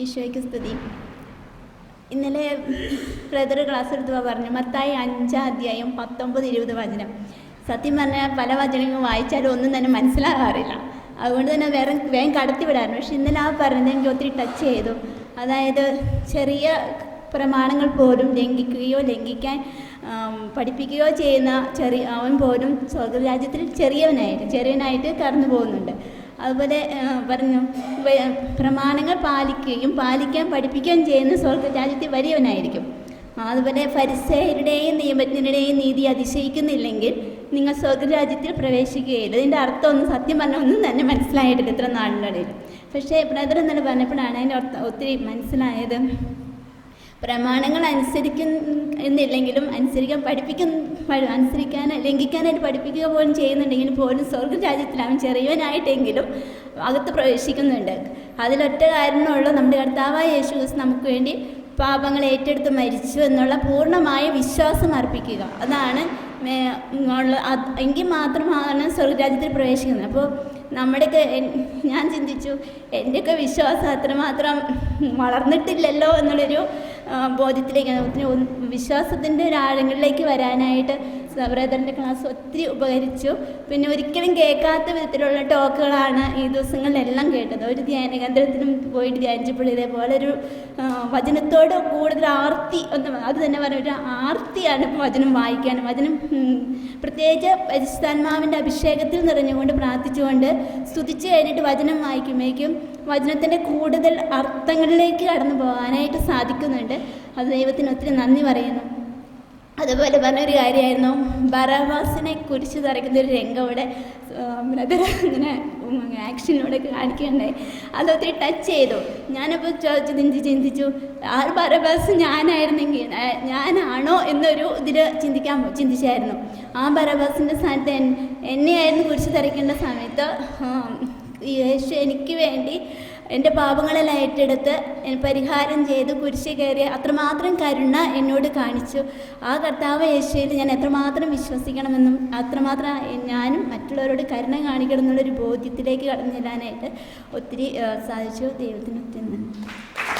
ഈശോയ്ക്ക് സ്തുതി. ഇന്നലെ ബ്രദർ ക്ലാസ് എടുത്തപ്പോൾ പറഞ്ഞു മത്തായി 5:19-20 വചനം. സത്യം പറഞ്ഞാൽ പല വചനങ്ങൾ വായിച്ചാലും ഒന്നും തന്നെ മനസ്സിലാകാറില്ല. അതുകൊണ്ട് തന്നെ വേഗം കടത്തിവിടാറുണ്ട്. പക്ഷെ ഇന്നലെ പറഞ്ഞത് എനിക്ക് ഒത്തിരി ടച്ച് ചെയ്തു. അതായത് ചെറിയ പ്രമാണങ്ങൾ പോലും ലംഘിക്കാൻ പഠിപ്പിക്കുകയോ ചെയ്യുന്ന അവൻ പോലും സ്വർഗരാജ്യത്തിൽ ചെറിയവനായിട്ട് കടന്നു പോകുന്നുണ്ട്. അതുപോലെ പറഞ്ഞു പ്രമാണങ്ങൾ പാലിക്കാൻ പഠിപ്പിക്കുകയും ചെയ്യുന്ന സ്വർഗരാജ്യത്തിൽ വലിയവനായിരിക്കും. അതുപോലെ ഫരിസേയരുടെയും നിയമജ്ഞരുടെയും നീതി അതിശയിക്കുന്നില്ലെങ്കിൽ നിങ്ങൾ സ്വർഗരാജ്യത്തിൽ പ്രവേശിക്കുകയില്ല. ഇതിൻ്റെ അർത്ഥം ഒന്നും സത്യം പറഞ്ഞാൽ ഒന്നും തന്നെ മനസ്സിലായിട്ടില്ല ഇത്ര നാളിനിടയിൽ. പക്ഷേ ബ്രദർ എന്നല്ല പറഞ്ഞപ്പോഴാണ് അതിൻ്റെ ഒത്തിരി മനസ്സിലായത്. പ്രമാണങ്ങൾ അനുസരിക്കുന്നില്ലെങ്കിലും ലംഘിക്കാനായിട്ട് പഠിപ്പിക്കുക പോലും ചെയ്യുന്നുണ്ടെങ്കിലും പോലും സ്വർഗരാജ്യത്തിൽ അവൻ ചെറിയവനായിട്ടെങ്കിലും അകത്ത് പ്രവേശിക്കുന്നുണ്ട്. അതിലൊറ്റ കാരണമുള്ള നമ്മുടെ കർത്താവായ യേശു ക്രിസ്തു നമുക്ക് വേണ്ടി പാപങ്ങൾ ഏറ്റെടുത്ത് മരിച്ചു എന്നുള്ള പൂർണ്ണമായ വിശ്വാസം അർപ്പിക്കുക. അതാണ് എങ്കിൽ മാത്രമാണ് സ്വർഗരാജ്യത്തിൽ പ്രവേശിക്കുന്നത്. അപ്പോൾ ഞാൻ ചിന്തിച്ചു, എൻ്റെയൊക്കെ വിശ്വാസം അത്രമാത്രം വളർന്നിട്ടില്ലല്ലോ എന്നുള്ളൊരു ബോധ്യത്തിലേക്ക്, വിശ്വാസത്തിൻ്റെ ഒരു ആഴങ്ങളിലേക്ക് വരാനായിട്ട് ബ്രദറിൻ്റെ ക്ലാസ് ഒത്തിരി ഉപകരിച്ചു. പിന്നെ ഒരിക്കലും കേൾക്കാത്ത വിധത്തിലുള്ള ടോക്കുകളാണ് ഈ ദിവസങ്ങളിലെല്ലാം കേട്ടത്. ഒരു ധ്യാന കേന്ദ്രത്തിനും പോയിട്ട് ധ്യാനിച്ചപ്പോൾ ഇതേപോലെ ഒരു വചനത്തോട് കൂടുതൽ ആർത്തി അത് തന്നെ പറഞ്ഞ ഒരു ആർത്തിയാണ് ഇപ്പോൾ വചനം വായിക്കാനും. വചനം പ്രത്യേകിച്ച് പരിശുദ്ധാത്മാവിൻ്റെ അഭിഷേകത്തിൽ നിറഞ്ഞുകൊണ്ട് പ്രാർത്ഥിച്ചുകൊണ്ട് സ്തുതിച്ച് കഴിഞ്ഞിട്ട് വചനം വായിക്കുമ്പോഴേക്കും വചനത്തിൻ്റെ കൂടുതൽ അർത്ഥങ്ങളിലേക്ക് കടന്നു പോകാനായിട്ട് സാധിക്കുന്നുണ്ട്. അത് ദൈവത്തിന് ഒത്തിരി നന്ദി പറയുന്നു. അതുപോലെ പറഞ്ഞൊരു കാര്യമായിരുന്നു, ബറബാസിനെ കുരിശ് തറയ്ക്കുന്ന ഒരു രംഗം ഇവിടെ ബ്രദർ ഇങ്ങനെ ആക്ഷനിലൂടെ കാണിക്കുകയുണ്ടായി. അതൊത്തിരി ടച്ച് ചെയ്തു. ഞാനപ്പോൾ ചിന്തിച്ചു ആ ബറബാസ് ഞാനാണോ എന്നൊരു ഇതിൽ ചിന്തിച്ചായിരുന്നു. ആ ബറബാസിൻ്റെ സ്ഥാനത്ത് എന്നെയായിരുന്നു കുരിശ് തറയ്ക്കേണ്ട സമയത്ത് യേശു എനിക്ക് വേണ്ടി എൻ്റെ പാപങ്ങളെല്ലാം ഏറ്റെടുത്ത് പരിഹാരം ചെയ്ത് കുരിശിൽ കയറി അത്രമാത്രം കരുണ എന്നോട് കാണിച്ചു. ആ കർത്താവ് യേശുവിൽ ഞാൻ എത്രമാത്രം വിശ്വസിക്കണമെന്നും അത്രമാത്രം ഞാനും മറ്റുള്ളവരോട് കരുണ കാണിക്കണം എന്നുള്ളൊരു ബോധ്യത്തിലേക്ക് കടന്നു ചെല്ലാനായിട്ട് ഒത്തിരി സാധിച്ചു. ദൈവത്തിന് ഒത്തിരി നന്ദി.